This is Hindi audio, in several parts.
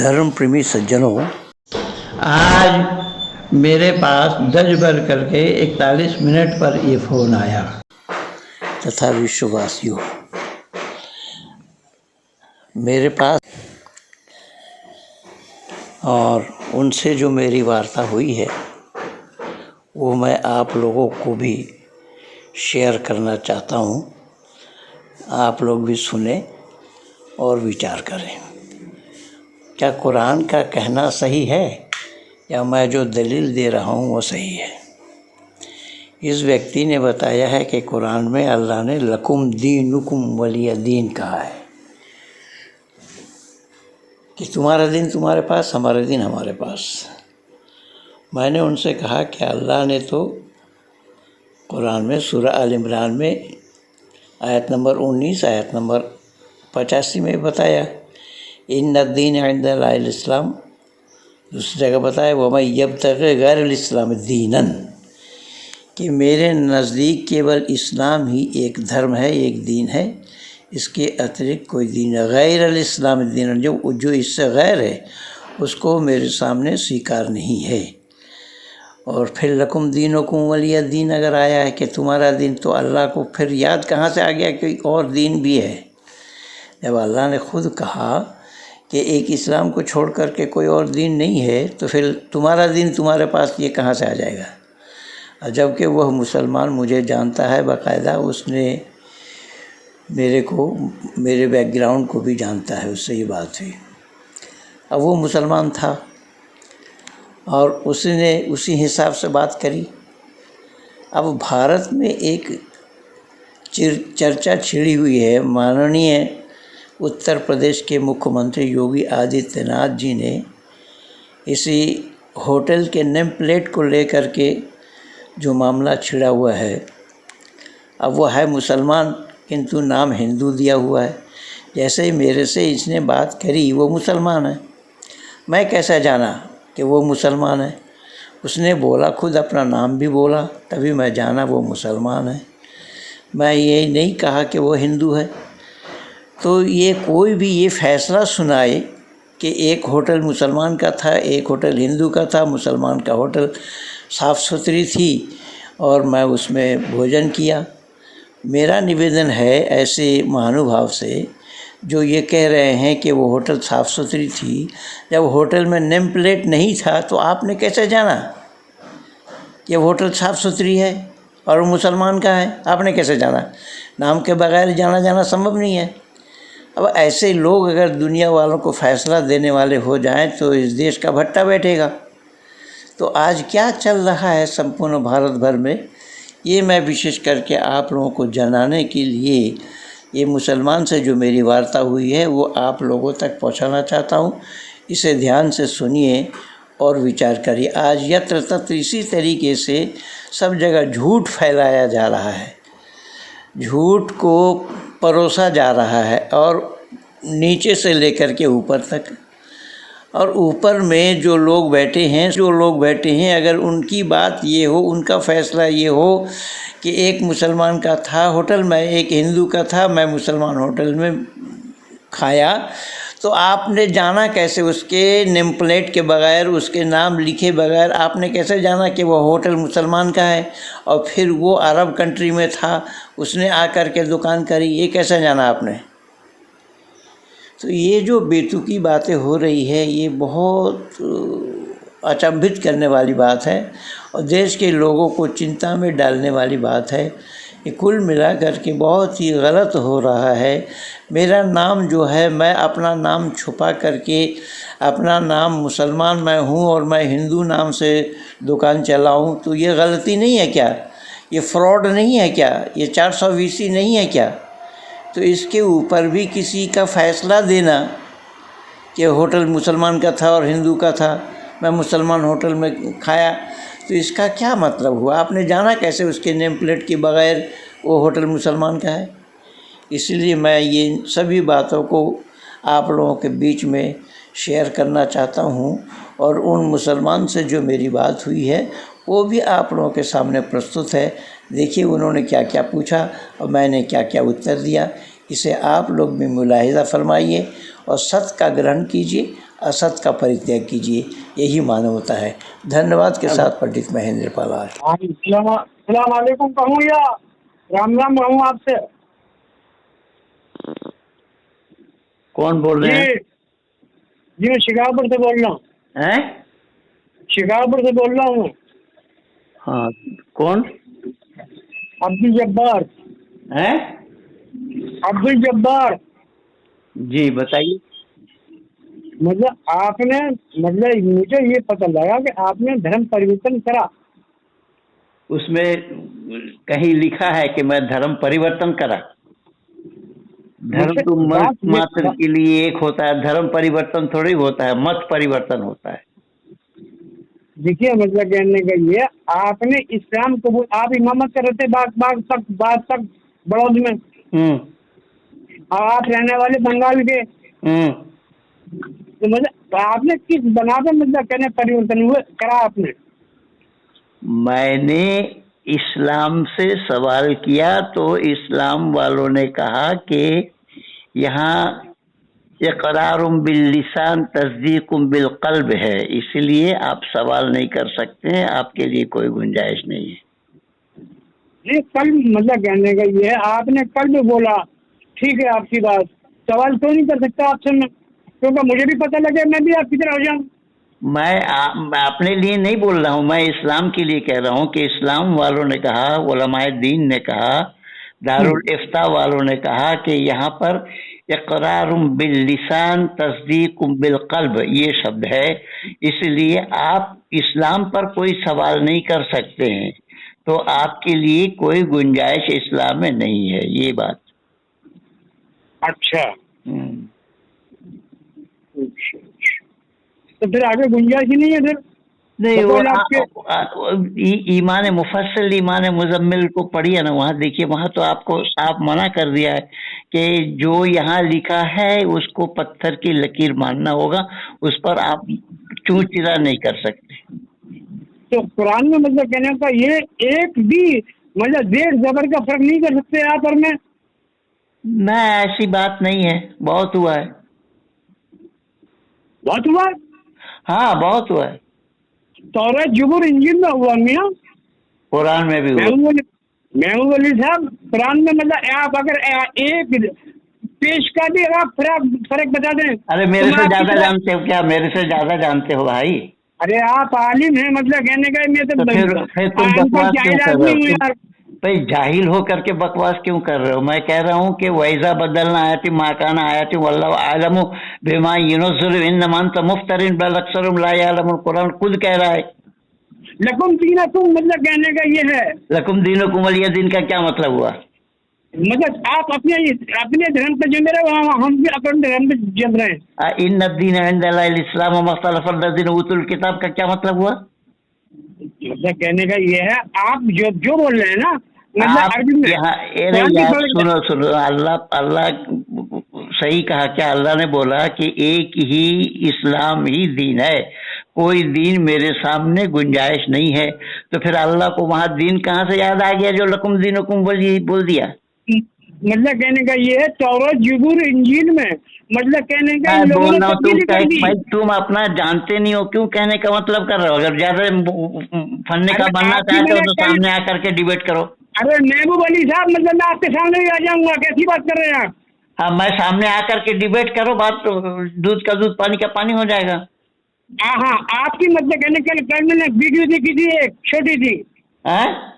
धर्म प्रेमी सज्जनों, आज मेरे पास दर्ज भर करके 41 मिनट पर ये फ़ोन आया तथा विश्ववासियों, मेरे पास और उनसे जो मेरी वार्ता हुई है वो मैं आप लोगों को भी शेयर करना चाहता हूँ। आप लोग भी सुने और विचार करें। क्या कुरान का कहना सही है या मैं जो दलील दे रहा हूँ वो सही है? इस व्यक्ति ने बताया है कि कुरान में अल्लाह ने लकुम दीनुकुम वलिय दीन कहा है कि तुम्हारा दिन तुम्हारे पास, हमारा दिन हमारे पास। मैंने उनसे कहा कि अल्लाह ने तो कुरान में सूरह अल इमरान में आयत नंबर 19 आयत नंबर 85 में बताया इन्नद्दीन इंदल्लाहिल इस्लाम। दूसरी जगह बताया वमन यब्तग़ि गैरल इस्लाम दीनन, कि मेरे नज़दीक केवल इस्लाम ही एक धर्म है, एक दीन है, इसके अतिरिक्त कोई दीन है। गैरल इस्लाम दीनन, जो इससे गैर है उसको मेरे सामने स्वीकार नहीं है। और फिर लकुम दीनुकुम वलिय दीन अगर आया है कि तुम्हारा दिन, तो अल्लाह को फिर याद कहाँ से आ गया कि और दीन भी है? जब अल्लाह ने खुद कहा कि एक इस्लाम को छोड़ कर के कोई और दीन नहीं है, तो फिर तुम्हारा दिन तुम्हारे पास ये कहाँ से आ जाएगा? और जबकि वह मुसलमान मुझे जानता है बाकायदा, उसने मेरे बैकग्राउंड को भी जानता है, उससे ये बात हुई। अब वो मुसलमान था और उसने उसी हिसाब से बात करी। अब भारत में एक चर्चा छिड़ी हुई है। माननीय उत्तर प्रदेश के मुख्यमंत्री योगी आदित्यनाथ जी ने इसी होटल के नेम प्लेट को लेकर के जो मामला छिड़ा हुआ है, अब वो है मुसलमान किंतु नाम हिंदू दिया हुआ है। जैसे ही मेरे से इसने बात करी वो मुसलमान है, मैं कैसा जाना कि वो मुसलमान है? उसने बोला, खुद अपना नाम भी बोला, तभी मैं जाना वो मुसलमान है। मैं ये नहीं कहा कि वो हिंदू है। तो ये कोई भी ये फ़ैसला सुनाए कि एक होटल मुसलमान का था, एक होटल हिंदू का था। मुसलमान का होटल साफ़ सुथरी थी और मैं उसमें भोजन किया। मेरा निवेदन है ऐसे महानुभाव से जो ये कह रहे हैं कि वो होटल साफ़ सुथरी थी, जब होटल में नेम प्लेट नहीं था तो आपने कैसे जाना कि होटल साफ़ सुथरी है और वो मुसलमान का है? आपने कैसे जाना? नाम के बगैर जाना संभव नहीं है। अब ऐसे लोग अगर दुनिया वालों को फ़ैसला देने वाले हो जाएं तो इस देश का भट्टा बैठेगा। तो आज क्या चल रहा है संपूर्ण भारत भर में, ये मैं विशेष करके आप लोगों को जनाने के लिए ये मुसलमान से जो मेरी वार्ता हुई है वो आप लोगों तक पहुंचाना चाहता हूं। इसे ध्यान से सुनिए और विचार करिए। आज यत्र तत्र इसी तरीके से सब जगह झूठ फैलाया जा रहा है, झूठ को परोसा जा रहा है, और नीचे से लेकर के ऊपर तक। और ऊपर में जो लोग बैठे हैं, अगर उनकी बात ये हो, उनका फ़ैसला ये हो कि एक मुसलमान का था होटल में, एक हिंदू का था, मैं मुसलमान होटल में खाया, तो आपने जाना कैसे? उसके नेम प्लेट के बगैर, उसके नाम लिखे बगैर आपने कैसे जाना कि वो होटल मुसलमान का है? और फिर वो अरब कंट्री में था, उसने आकर के दुकान करी, ये कैसे जाना आपने? तो ये जो बेतुकी बातें हो रही है ये बहुत अचंभित करने वाली बात है और देश के लोगों को चिंता में डालने वाली बात है। ये कुल मिलाकर के बहुत ही गलत हो रहा है। मेरा नाम जो है, मैं अपना नाम छुपा करके, अपना नाम मुसलमान मैं हूँ और मैं हिंदू नाम से दुकान चलाऊँ, तो ये गलती नहीं है क्या? ये फ्रॉड नहीं है क्या? ये 420 नहीं है क्या? तो इसके ऊपर भी किसी का फ़ैसला देना कि होटल मुसलमान का था और हिंदू का था, मैं मुसलमान होटल में खाया, तो इसका क्या मतलब हुआ? आपने जाना कैसे उसके नेम प्लेट के बगैर वो होटल मुसलमान का है? इसलिए मैं ये सभी बातों को आप लोगों के बीच में शेयर करना चाहता हूँ और उन मुसलमान से जो मेरी बात हुई है वो भी आप लोगों के सामने प्रस्तुत है। देखिए उन्होंने क्या क्या पूछा और मैंने क्या क्या उत्तर दिया। इसे आप लोग भी मुलाहिज़ा फरमाइए और सत्य का ग्रहण कीजिए। असत का परित्याग कीजिए, यही मानवता है। धन्यवाद के साथ पंडित महेंद्र पलार। सलाम वालेकुम कहूँ या राम राम कहूँ आपसे? कौन बोल रहे हैं? जी मैं शिकारपुर से बोल रहा हूँ। हैं? शिकारपुर से बोल रहा हूँ। हाँ, कौन? अब्दुल जब्बार। हैं? अब्दुल जब्बार। जी बताइए। मतलब आपने, मतलब मुझे ये पता लगा कि आपने धर्म परिवर्तन करा। उसमें कहीं लिखा है कि मैं धर्म परिवर्तन करा? धर्म तो मत मात्र के लिए एक होता है, धर्म परिवर्तन थोड़ी होता है, मत परिवर्तन होता है। देखिए मतलब कहने का ये, आपने इस्लाम कबूल, आप इमामत कर रहे थे बाग तक बड़ौद में, और आप रहने वाले बंगाल के, तो मतलब आपने किस बना पे मतलब कहने परिवर्तन हुए करा आपने? मैंने इस्लाम से सवाल किया तो इस्लाम वालों ने कहा कि यहाँ इक़रारुम बिल लिसान तस्दीकुम बिल क़ल्ब है, इसलिए आप सवाल नहीं कर सकते हैं, आपके लिए कोई गुंजाइश नहीं है। ये कल मतलब कहने का ये है, आपने कल भी बोला, ठीक है आपकी बात, सवाल क्यों नहीं कर सकता आपसे मैं? क्योंकि मुझे भी पता लगे, मैं भी आपकी तरह हो जाऊँ। मैं अपने लिए नहीं बोल रहा हूँ, मैं इस्लाम के लिए कह रहा हूँ कि इस्लाम वालों ने कहा, उलमाए दीन ने कहा, दारुल इफ्ता वालों ने कहा कि यहाँ पर इक़रारुम बिल लिसान तस्दीकुम बिल क़ल्ब ये शब्द है, इसलिए आप इस्लाम पर कोई सवाल नहीं कर सकते हैं, तो आपके लिए कोई गुंजाइश इस्लाम में नहीं है, ये बात। अच्छा, तो फिर आगे गुंजाइश ही नहीं है फिर? नहीं, वो ईमान मुफस्सिल ईमान मुजम्मिल को पढ़िए ना, वहाँ देखिए, वहाँ तो आपको साफ मना कर दिया है कि जो यहाँ लिखा है उसको पत्थर की लकीर मानना होगा, उस पर आप चूं चिरा नहीं कर सकते। तो कुरान में मतलब कहने का ये एक भी मतलब देर जबर का फर्क नहीं कर सकते आप और मैं? ना, ऐसी बात नहीं है, बहुत हुआ है। बहुत हुआ? हाँ, बहुत हुआ है। तौरात ज़बूर इंजील में हुआ मियाँ, कुरान में भी हुआ। महमूद अली साहब, कुरान में मतलब आप अगर एक पेश का भी आप फर्क बता दें। अरे मेरे से ज्यादा जानते हो क्या? मेरे से ज्यादा जानते हो भाई? अरे आप आलिम हैं, मतलब कहने का मैं तो फिर तुम बकवास क्यों कर रहे हो? यार भाई जाहिल हो करके बकवास क्यों कर रहे हो? मैं कह रहा हूँ कि वैसा बदलना आयती माकाना आयती वल्लाहु आलमु बिमा युनज़्ज़िलु इन्नमा अंत मुफ्तरिन बल अक्सरुहुम ला यअलमून, कुरान खुद कह रहा है। लकुम दीनुकुम मतलब कहने का ये है। लकुम दीनुकुम वलिय दीन का क्या मतलब हुआ? मतलब आप अपने धर्म पे जम रहे हो, हम भी अपने धर्म पे जम रहे हैं। इन्न दीन इंदल्लाहिल इस्लाम व मख्तलफ़ लज़ीना उतुल किताब का क्या मतलब हुआ? मतलब कहने का ये है, आप जो बोल रहे हैं ना, मतलब यार सुनो, अल्लाह सही कहा क्या? अल्लाह ने बोला कि एक ही इस्लाम ही दीन है, कोई दीन मेरे सामने गुंजाइश नहीं है, तो फिर अल्लाह को वहाँ दीन कहाँ से याद आ गया जो लकुम दीनुकुम बोल दिया? मतलब कहने का ये है, तौरात ज़बूर इंजील में मतलब कहने का मैं बोल रहा हूँ, भाई तुम अपना जानते नहीं हो, क्यों कहने का मतलब कर रहे हो? अगर ज्यादा फन्ने का बनना चाहते हो तो सामने आकर के डिबेट करो। अरे महबूब अली साहब, मतलब मैं आपके सामने ही आ जाऊंगा, कैसी बात कर रहे हैं आप? हाँ, मैं सामने आकर के डिबेट करो, बात तो दूध का दूध पानी का पानी हो जाएगा। हाँ, आपकी मतलब कहने के कल मैंने वीडियो देखी थी, एक छोटी थी,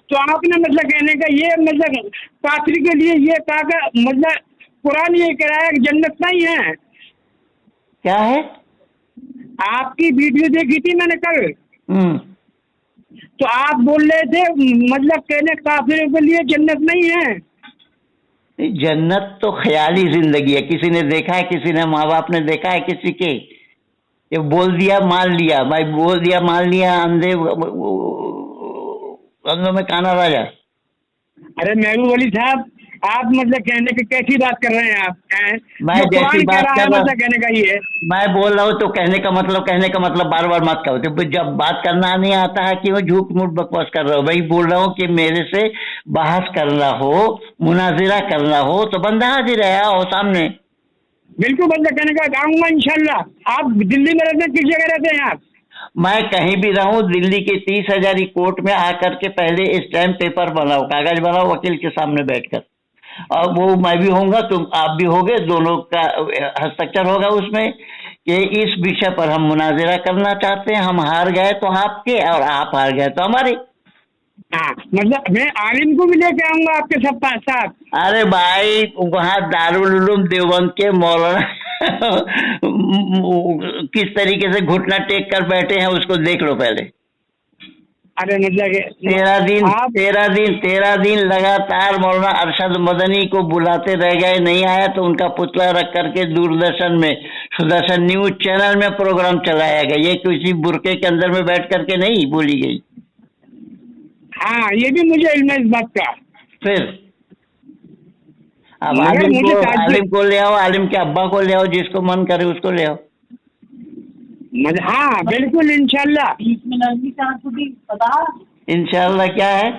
तो आपने मतलब कहने का ये मतलब काफिर के लिए ये कहा कि मतलब कुरान ये कह रहा है कि जन्नत नहीं है। क्या है? आपकी वीडियो देखी थी मैंने कल, तो आप बोल रहे थे मतलब कहने काफिरों के लिए जन्नत नहीं है। जन्नत तो ख्याली जिंदगी है, किसी ने देखा है? किसी ने माँ बाप ने देखा है किसी के? ये बोल दिया मान लिया, भाई बोल दिया मान लिया, अंधों में काना राजा। अरे महबूब अली साहब, आप मतलब कहने की कैसी बात कर रहे हैं आप? मैं जैसी बात कर रहा हूँ, मतलब कहने का ये मैं बोल रहा हूँ तो कहने का मतलब बार बार मत कहो। तो जब बात करना नहीं आता है कि वो झूठ मूठ बकवास कर रहा हो। भाई बोल रहा हूँ कि मेरे से बहस करना हो, मुनाजिरा करना हो तो बंदा हाजिर है, आओ सामने। बिल्कुल, मतलब कहने का आऊंगा इंशाल्लाह। आप दिल्ली में रहते हैं, किस जगह रहते हैं आप? मैं कहीं भी रहूं, दिल्ली के 30,000 कोर्ट में आकर के पहले इस टाइम पेपर बनाओ, कागज बनाओ वकील के सामने बैठकर, और वो मैं भी होऊंगा, तुम आप भी होगे, दोनों का हस्ताक्षर होगा उसमें कि इस विषय पर हम मुनाजिरा करना चाहते हैं, हम हार गए तो आपके और आप हार गए तो हमारे। हाँ, मतलब मैं आलिम को भी लेके आऊंगा आपके सब पास साथ। अरे भाई, वहाँ दारुल उलूम देवबंद के मौलाना किस तरीके से घुटना टेक कर बैठे हैं उसको देख लो पहले। अरे मतलब 13 दिन लगातार मौलाना अरशद मदनी को बुलाते रह गए, नहीं आया तो उनका पुतला रख करके दूरदर्शन में, सुदर्शन न्यूज चैनल में प्रोग्राम चलाया गया। ये किसी बुरके के अंदर में बैठ करके नहीं बोली गई। हाँ, ये भी मुझे इल्म है इस बात का। फिर अब मगर मुझे आलिम को ले आओ, आलिम के अब्बा को ले आओ, जिसको मन करे उसको ले आओ। हाँ बिल्कुल, इंशाल्लाह। इंशाल्लाह क्या है?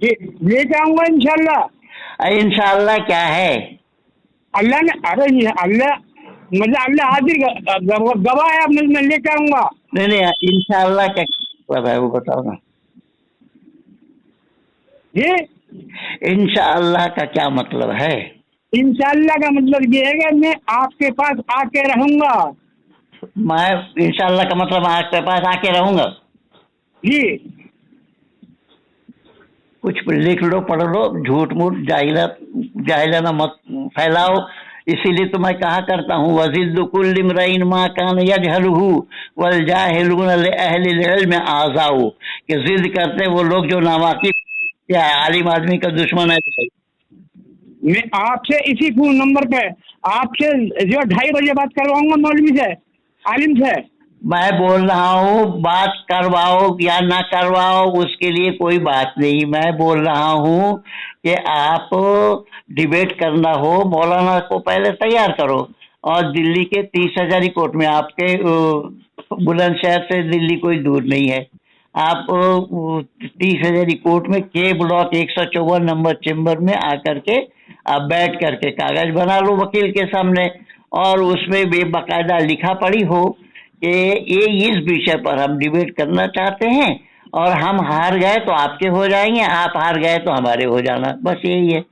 लेके आऊंगा इंशाल्लाह। इंशाल्लाह क्या है? अल्लाह ने, अरे अल्लाह, मतलब अल्लाह हाजिर गवाह है, मैं लेके आऊंगा। नहीं, इंशाल्लाह क्या मतलब है वो बताओ ना। ये इंशाअल्लाह का क्या मतलब है? इंशाअल्लाह का मतलब ये है कि मैं आपके पास आके रहूंगा। मैं इंशाअल्लाह का मतलब आपके पास आके रहूंगा जी। कुछ लिख लो, पढ़ लो, झूठ मूठ जाहिलाना मत फैलाओ। इसीलिए तो मैं कहा करता हूँ, वज़िद्दु कुल्लि इम्रइन मा कान यजहलुहु वल जाहिलून लिअहलिल इल्म आज़ाऊ, कि जिद करते वो लोग जो नावाकिफ, क्या आलिम आदमी का दुश्मन है। मैं आपसे इसी फोन नंबर पे आपसे जो 2:30 बजे बात करवाऊंगा मौलवी से, आलिम से। मैं बोल रहा हूँ, बात करवाओ या ना करवाओ उसके लिए कोई बात नहीं। मैं बोल रहा हूँ कि आप डिबेट करना हो, मौलाना को पहले तैयार करो, और दिल्ली के 30,000 कोर्ट में, आपके बुलंदशहर से दिल्ली कोई दूर नहीं है, आप 30,000 कोर्ट में के ब्लॉक 154 नंबर चेम्बर में आकर के आप बैठ करके कागज बना लो वकील के सामने, और उसमें बेबाकायदा लिखा पड़ी हो कि ये इस विषय पर हम डिबेट करना चाहते हैं, और हम हार गए तो आपके हो जाएंगे, आप हार गए तो हमारे हो जाना, बस यही है।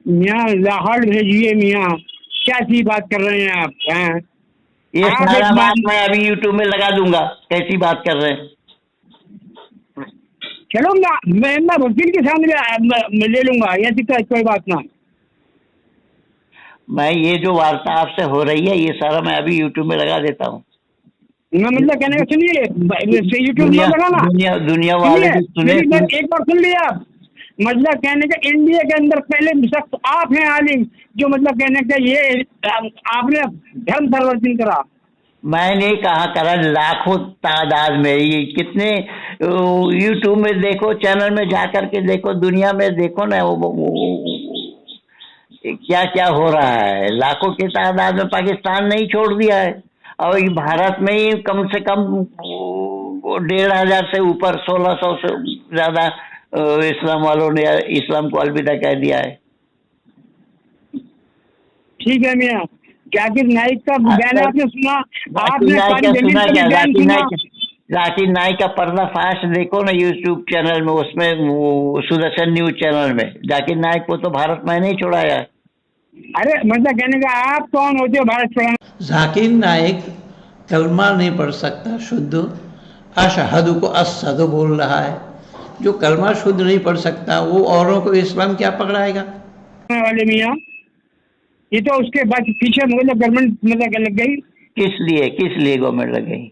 मियाँ लाहौर भेजिए मियाँ, क्या सी बात कर रहे हैं आप? हैं? ये सारा बात मैं अभी यूट्यूब में लगा दूंगा, कैसी बात कर रहे हैं। चलो मैं वकील के सामने ले लूंगा, ऐसी कोई बात ना। मैं ये जो वार्ता आपसे हो रही है, ये सारा मैं अभी यूट्यूब में लगा देता हूँ। मैं मतलब कहने का सुनिए, यूट्यूब में लगाना, दुनिया वाले भी सुने। एक बार सुन लिया आप, मतलब कहने का इंडिया के अंदर पहले शख्स आप हैं आलिम, जो मतलब कहने का ये आपने धर्म परिवर्तन करा। मैंने कहा करा, लाखों तादाद में, ये कितने यूट्यूब में देखो, चैनल में जा करके देखो, दुनिया में देखो ना, क्या क्या हो रहा है। लाखों की तादाद में पाकिस्तान ने ही छोड़ दिया है, और भारत में ही कम से कम 1,500 से ऊपर 1,600 से ज्यादा इस्लाम वालों ने इस्लाम को अलविदा कह दिया है। ठीक है मियाँ, जाकिर नाइक का बयान आपने सुना? आपने जाकिर नाइक का पर्दाफाश देखो ना यूट्यूब चैनल में, उसमें सुदर्शन न्यूज चैनल में। जाकिर नाइक को तो भारत में नहीं छोड़ाया। अरे मतलब कहने का आप कौन होते हो भारत छोड़ाने? जाकिर नाइक कलमा नहीं पढ़ सकता शुद्ध, अशहदु को असद बोल रहा है। जो कलमा शुद्ध नहीं पढ़ सकता वो औरों को इस्लाम क्या पकड़ाएगा? वाले मियाँ, ये तो उसके बाद पीछे मतलब गवर्नमेंट मतलब लग गई। किस लिए गवर्नमेंट लग गई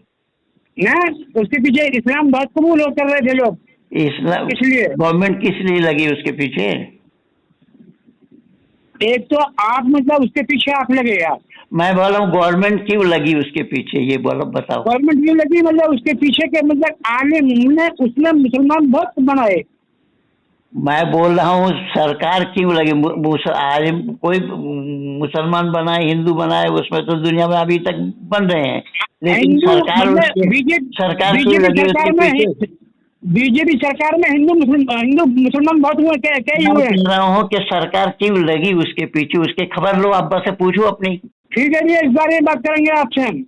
ना? उसके पीछे इस्लाम बहुत कबूल हो कर रहे थे लोग, इस्लाम। इसलिए गवर्नमेंट किस लिए लगी उसके पीछे? एक तो आप मतलब उसके पीछे आप लगे यार। मैं बोला हूँ गवर्नमेंट क्यों लगी उसके पीछे, ये बोलो, बताओ। गवर्नमेंट क्यों लगी मतलब उसके पीछे के मतलब आलिम ने उसमें मुसलमान बहुत बनाए। मैं बोल रहा हूँ सरकार क्यों लगी, आलिम कोई मुसलमान बनाए, हिंदू बनाए, उसमें तो दुनिया में अभी तक बन रहे हैं, लेकिन सरकार क्यों लगी उसके पीछे? बीजेपी सरकार में हिंदू मुसलमान बहुत हुए, कई हुए हैं। कह रहा हूँ कि सरकार क्यों लगी उसके पीछे, उसके खबर लो, अब्बा से पूछो अपनी। ठीक है भैया, इस बार ये बात करेंगे आपसे हम।